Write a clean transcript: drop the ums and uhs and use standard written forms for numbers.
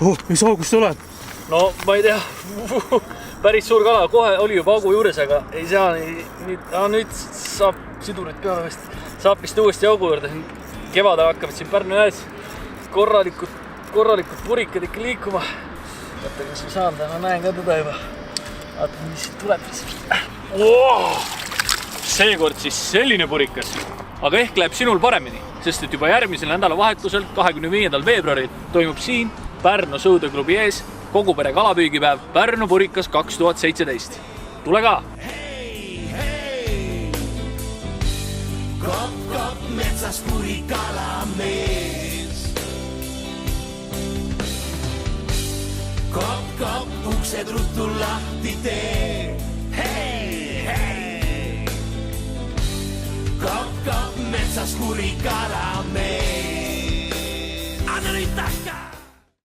ei saa, kus tuleb? No ma ei tea, päris suur kala, kohe oli juba augu juures, aga ei saa nüüd saab sidurit peale vist. Saab vist uuesti augu juurde. Kevadel hakkavad siin Pärnu jääs korralikud purikad ikka liikuma. Vaata, kas ma saan täna, näen ka teda juba. Vaata, mis tuleb siis. Seekord siis selline purikas, aga ehk läheb sinul paremini, sest et juba järgmisel nädalavahetusel 25. veebruaril toimub siin Pärnu Sõudeklubi ees kogu pere kalapüügipäev Pärnu Purikas 2017. Tule ka! Hei! Kopp metsas kuri kalamees. Kopp, uksed ruttu lahti tee. Hei! Kopp, metsas kuri kalamees. Anna nüüd tahka!